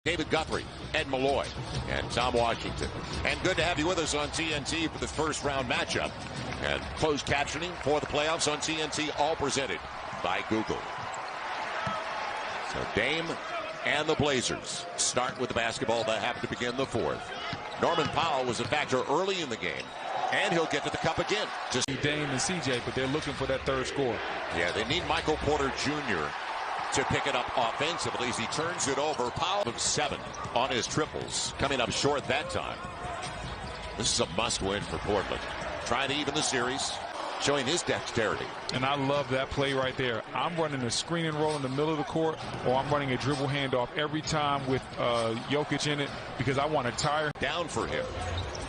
David Guthrie, Ed Malloy, and Tom Washington. And good to have you with us on TNT for the first round matchup. And closed captioning for the playoffs on TNT, all presented by Google. So Dame and the Blazers start with the basketball that have to begin the fourth. Norman Powell was a factor early in the game, and he'll get to the cup again. Dame and CJ, but they're looking for that third score. Yeah, they need Michael Porter Jr. to pick it up offensively as he turns it over. Powell of 7 on his triples, coming up short that time. This is a must-win for Portland. Trying to even the series, showing his dexterity. And I love that play right there. I'm running a screen and roll in the middle of the court, or I'm running a dribble handoff every time with Jokic in it because I want to tire. Down for him.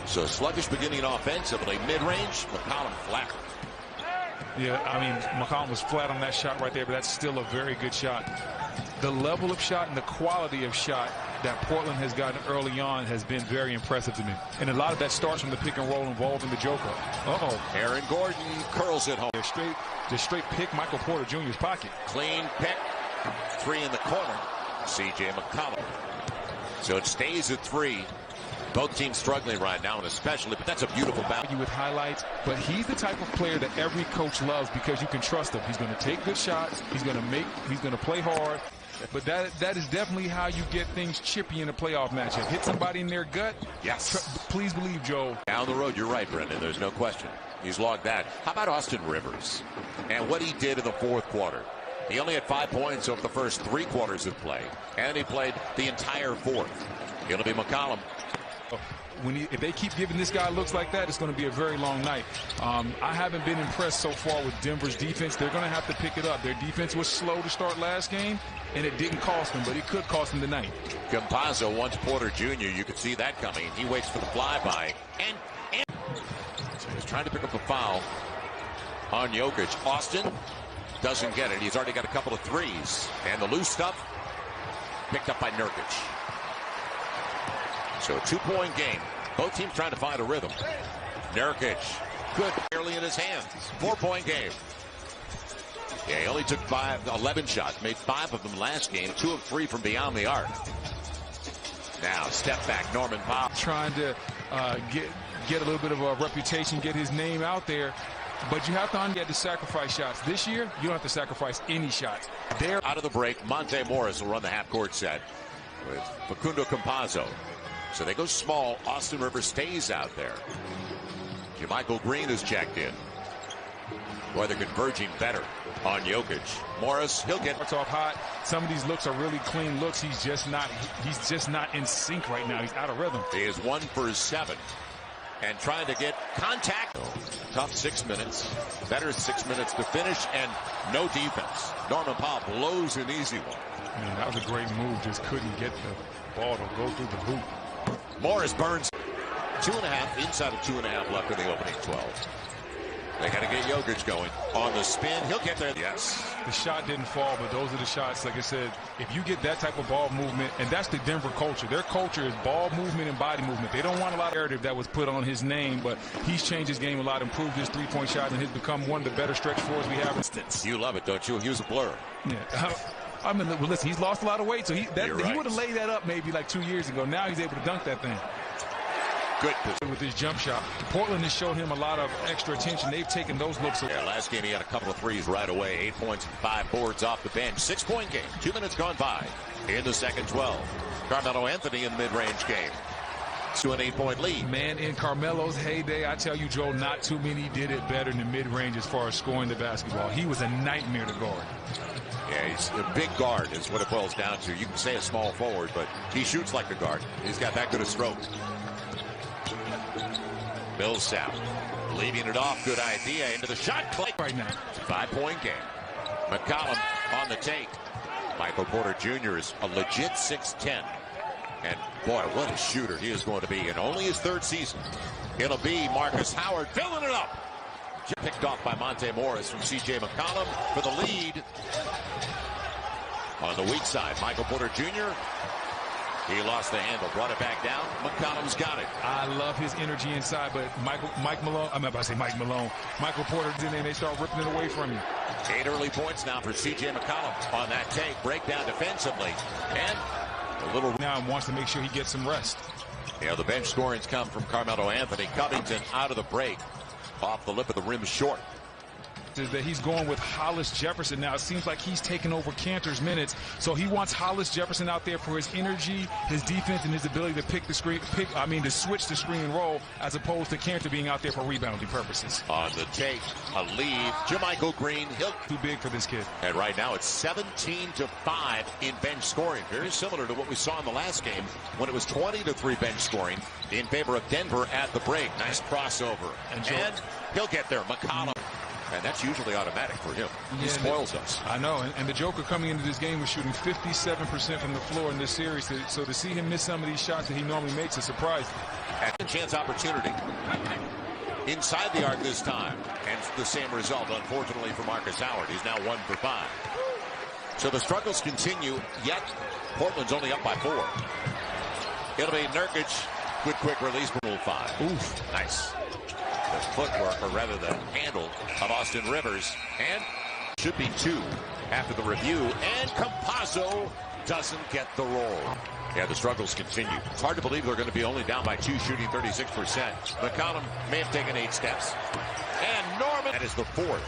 So sluggish beginning offensively. Mid-range, McCollum flat. Yeah, I mean, McCollum was flat on that shot right there, but that's still a very good shot. The level of shot and the quality of shot that Portland has gotten early on has been very impressive to me. And a lot of that starts from the pick and roll involving the Joker. Aaron Gordon curls it home. Just straight pick Michael Porter Jr.'s pocket. Clean pick. 3 in the corner. C.J. McCollum. So it stays at 3. Both teams struggling right now, and especially, but that's a beautiful battle. With highlights, but he's the type of player that every coach loves because you can trust him. He's going to take good shots. He's going to play hard. But that is definitely how you get things chippy in a playoff matchup. Hit somebody in their gut. Yes. Please believe, Joe. Down the road, you're right, Brendan. There's no question. He's logged that. How about Austin Rivers and what he did in the fourth quarter? He only had 5 points over the first 3 quarters of play, and he played the entire fourth. It'll be McCollum. If they keep giving this guy looks like that, it's going to be a very long night. I haven't been impressed so far with Denver's defense. They're going to have to pick it up. Their defense was slow to start last game, and it didn't cost them, but it could cost them tonight. Campazzo wants Porter Jr. You could see that coming. He waits for the flyby, and so he's trying to pick up a foul on Jokic. Austin doesn't get it. He's already got a couple of threes, and the loose stuff picked up by Nurkic. So a 2-point game. Both teams trying to find a rhythm. Nurkic, good, barely in his hands. 4-point game. Yeah, he only took 11 shots, made 5 of them last game, 2 of 3 from beyond the arc. Now, step back, Norman Powell. Trying to get a little bit of a reputation, get his name out there. But you have to get to sacrifice shots. This year, you don't have to sacrifice any shots. Out of the break, Monte Morris will run the half-court set with Facundo Campazzo. So they go small. Austin Rivers stays out there. Jermichael Green is checked in. Boy, they're converging better on Jokic. Morris, he'll get off hot. Some of these looks are really clean looks. He's just not in sync right now. He's out of rhythm. He is 1 for 7. And trying to get contact. Tough 6 minutes. Better 6 minutes to finish, and no defense. Norman Powell blows an easy one. Man, that was a great move. Just couldn't get the ball to go through the hoop. Morris burns 2.5, inside of 2.5 left in the opening 12. They got to get Jokic going. On the spin, he'll get there. Yes. The shot didn't fall, but those are the shots. Like I said, if you get that type of ball movement, and that's the Denver culture. Their culture is ball movement and body movement. They don't want a lot of narrative that was put on his name, but he's changed his game a lot, improved his three-point shot, and has become one of the better stretch fours we have. You love it, don't you? He was a blur. Yeah. I mean, well, listen, he's lost a lot of weight, so he right. would have laid that up maybe like 2 years ago. Now he's able to dunk that thing. Good position with his jump shot. Portland has showed him a lot of extra attention. They've taken those looks. Yeah, last game he had a couple of threes right away. 8 points and 5 boards off the bench. 6-point game. 2 minutes gone by in the second 12. Carmelo Anthony in the mid-range game. To an 8-point lead. Man, in Carmelo's heyday, I tell you, Joe, not too many did it better in the mid-range as far as scoring the basketball. He was a nightmare to guard. Yeah, he's a big guard is what it boils down to. You can say a small forward, but he shoots like a guard. He's got that good a stroke. Millsap leaving it off. Good idea into the shot clock right now. 5-point game. McCollum on the take. Michael Porter Jr. is a legit 6'10". And boy, what a shooter he is going to be in only his 3rd season. It'll be Marcus Howard filling it up. Picked off by Monte Morris from C.J. McCollum for the lead. On the weak side, Michael Porter Jr. He lost the handle, brought it back down. McCollum's got it. I love his energy inside, but Mike Malone, I'm about to say Mike Malone. Michael Porter's in there, and they start ripping it away from you. 8 early points now for C.J. McCollum on that take. Breakdown defensively. And A little now and wants to make sure he gets some rest. Yeah, the bench scoring's come from Carmelo Anthony. Covington out of the break. Off the lip of the rim short. Is that he's going with Hollis Jefferson now. It seems like he's taking over Cantor's minutes, so he wants Hollis Jefferson out there for his energy, his defense, and his ability to to switch the screen and roll, as opposed to Cantor being out there for rebounding purposes. On the take, a lead. JaMychal Green, he'll too big for this kid. And right now it's 17-5 in bench scoring, very similar to what we saw in the last game when it was 20-3 bench scoring in favor of Denver at the break. Nice crossover, and he'll get there. McCollum. And that's usually automatic for him. He spoils us. I know. And the Joker coming into this game was shooting 57% from the floor in this series. So to see him miss some of these shots that he normally makes is surprising. At chance opportunity. Inside the arc this time. And the same result, unfortunately, for Marcus Howard. He's now 1 for 5. So the struggles continue, yet Portland's only up by 4. It'll be Nurkic. Good quick release from 5. Oof. Nice. The footwork, or rather the handle of Austin Rivers, and should be 2 after the review, and Campazzo doesn't get the roll. Yeah, the struggles continue. It's hard to believe they're going to be only down by 2, shooting 36%. McCollum may have taken 8 steps. And Norman, that is the 4th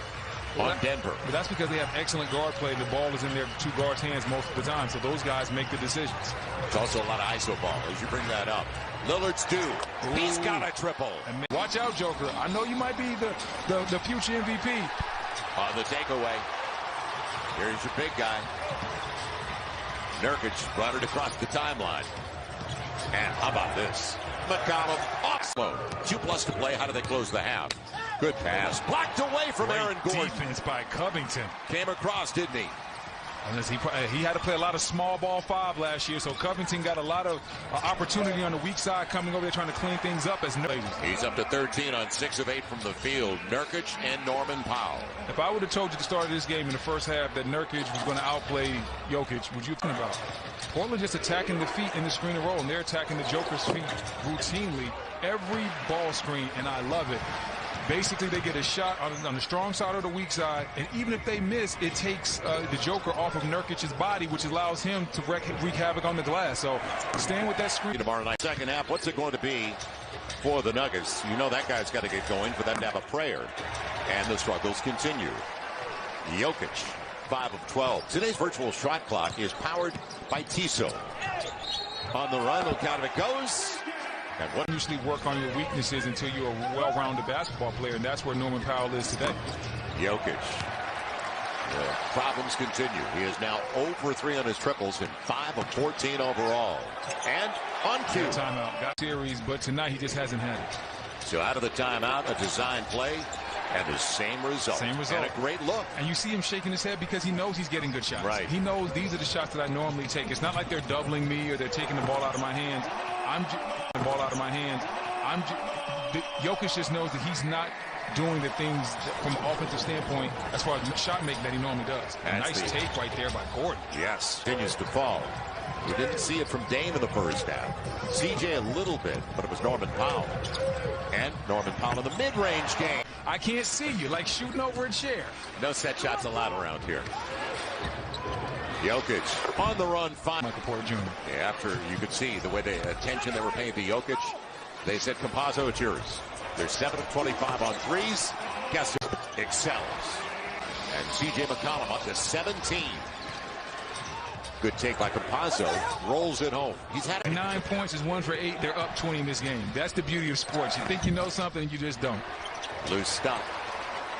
on Denver. But that's because they have excellent guard play. The ball is in their 2 guards' hands most of the time, so those guys make the decisions. It's also a lot of ISO ball, as you bring that up. Lillard's due. He's got a triple. And watch out, Joker. I know you might be the future MVP. On the takeaway. Here's your big guy. Nurkic brought it across the timeline. And how about this? McCollum off slow. 2+ to play. How do they close the half? Good pass. Blocked away from Aaron Gordon. Defense by Covington. Came across, didn't he? Unless he had to play a lot of small ball 5 last year, so Covington got a lot of opportunity on the weak side, coming over there trying to clean things up as he's up to 13 on 6 of 8 from the field. Nurkic and Norman Powell. If I would have told you at the start of this game in the first half that Nurkic was going to outplay Jokic, would you think about? Portland just attacking the feet in the screen and roll, and they're attacking the Joker's feet routinely every ball screen, and I love it. Basically, they get a shot on the strong side or the weak side, and even if they miss, it takes the Joker off of Nurkic's body, which allows him to wreak havoc on the glass. So, staying with that screen. Tomorrow night, second half, what's it going to be for the Nuggets? You know that guy's got to get going for them to have a prayer. And the struggles continue. Jokic, 5 of 12. Today's virtual shot clock is powered by Tissot. On the run, look out if it goes. And what usually work on your weaknesses until you're a well-rounded basketball player, and that's where Norman Powell is today. Jokic. The problems continue. He is now 0 for 3 on his triples and 5 of 14 overall. And on cue. Timeout. Got series, but tonight he just hasn't had it. So out of the timeout, a design play, and the same result. Same result. And a great look. And you see him shaking his head because he knows he's getting good shots. Right. He knows these are the shots that I normally take. It's not like they're doubling me or they're taking the ball out of my hands. Jokic just knows that he's not doing the things from an offensive standpoint as far as shot making that he normally does. Nice take right there by Gordon. Yes. Continues to fall. We didn't see it from Dame in the first half. CJ a little bit, but it was Norman Powell. And Norman Powell in the mid-range game. I can't see you, like shooting over a chair. No set shots allowed around here. Jokic on the run. Michael Porter Jr. Yeah, after you could see the way the attention they were paying to Jokic, they said, Campazzo, it's yours. They're 7 of 25 on threes. Guess who excels? And C.J. McCollum up to 17. Good take by Campazzo. Rolls it home. He's had 9 points, is 1 for 8. They're up 20 in this game. That's the beauty of sports. You think you know something, and you just don't. Loose stuff.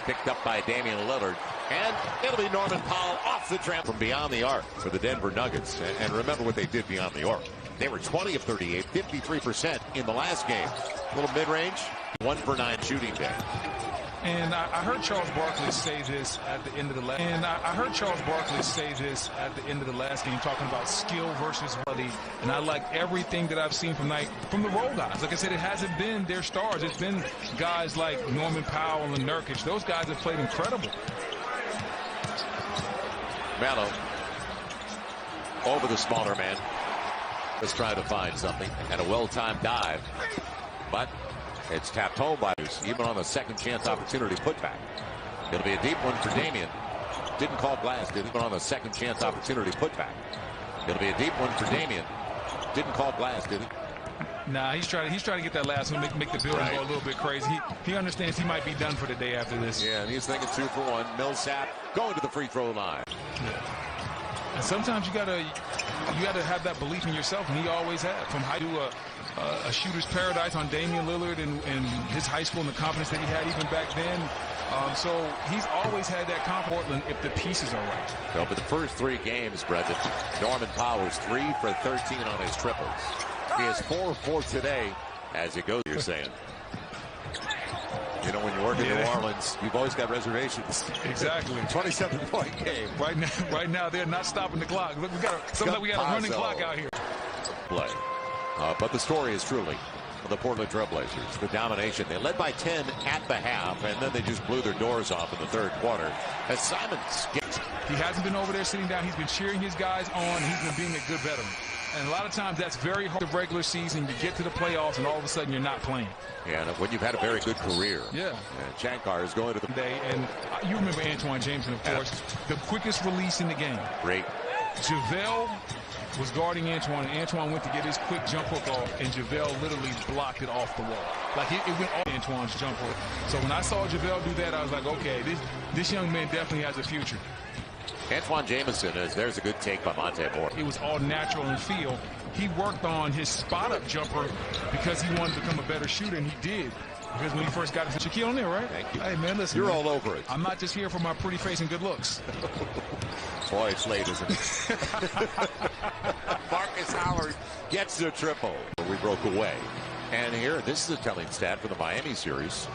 Picked up by Damian Lillard. And it'll be Norman Powell off the tramp from beyond the arc for the Denver Nuggets. And remember what they did beyond the arc. They were 20 of 38, 53% in the last game. A little mid-range, 1 for 9 shooting day. And I heard Charles Barkley say this at the end of the last. Game, talking about skill versus ability. And I like everything that I've seen from the role guys. Like I said, it hasn't been their stars. It's been guys like Norman Powell and Nurkic. Those guys have played incredible. Melo over the smaller man. Was trying to find something, and a well-timed dive, but it's tapped home by us, even on a second chance opportunity putback. It'll be a deep one for Damian. Didn't call glass, did it? Even on a second chance opportunity putback. It'll be a deep one for Damian. Didn't call glass, did he? Nah, he's trying to get that last one, make the building go a little bit crazy. He understands he might be done for the day after this. Yeah, and he's thinking 2 for 1. Millsap going to the free throw line. Yeah. And sometimes you gotta have that belief in yourself, and he always had. From high to a shooter's paradise on Damian Lillard and his high school and the confidence that he had even back then. So he's always had that confidence if the pieces are right. So, but the first 3 games, Brendan, Norman Powers 3 for 13 on his triples. He has 4 for today as it goes, you're saying. You know, when you work in New Orleans, you've always got reservations. Exactly. 27-point game. Right now, they're not stopping the clock. Look, we got a running clock out here. Play. But the story is truly the Portland Trailblazers. The domination. They led by 10 at the half, and then they just blew their doors off in the third quarter. As Simons gets. He hasn't been over there sitting down. He's been cheering his guys on. He's been being a good veteran. And a lot of times that's very hard. The regular season, you get to the playoffs, and all of a sudden you're not playing. Yeah, and when you've had a very good career. Yeah. And Shankar is going to the day, and you remember Antoine Jameson, of course, the quickest release in the game. Great. JaVale was guarding Antoine, and Antoine went to get his quick jump hook off, and JaVale literally blocked it off the wall. Like it went off Antoine's jump hook. So when I saw JaVale do that, I was like, okay, this young man definitely has a future. Antoine Jameson, there's a good take by Monte Moore. It was all natural in feel. He worked on his spot-up jumper because he wanted to become a better shooter, and he did. Because when he first got to Shaquille O'Neal, right? Thank you. Hey, man, listen. You're man, all over it. I'm not just here for my pretty face and good looks. Boy, it's late, isn't it? Marcus Howard gets the triple. We broke away. And here, this is a telling stat for the Miami series.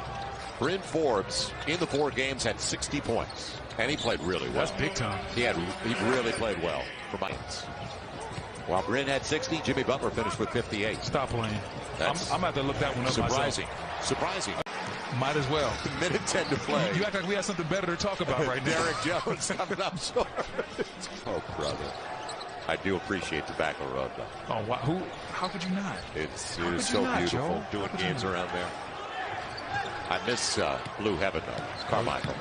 Bryn Forbes, in the 4 games, had 60 points. And he played really well. That's big time. He really played well for Miami. While Bryn had 60, Jimmy Butler finished with 58. Stop playing. I'm about to look that one up surprising. myself. Surprising. Might as well. Minute 10 to play. You act like we have something better to talk about right now. Derek Jones coming up short. Oh, brother. I do appreciate the back of the road, though. Oh, wow. How could you not? It is so beautiful doing games around there. I miss Blue Heaven, though. It's Carmichael.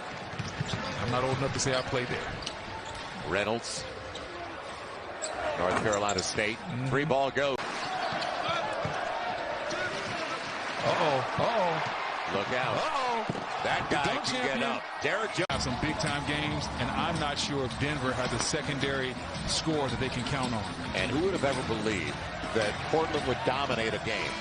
I'm not old enough to say I played there. Reynolds. North Carolina State. Free ball goes. Look out. That guy can get up. Derek Jones. Have some big-time games, and I'm not sure if Denver has a secondary score that they can count on. And who would have ever believed that Portland would dominate a game?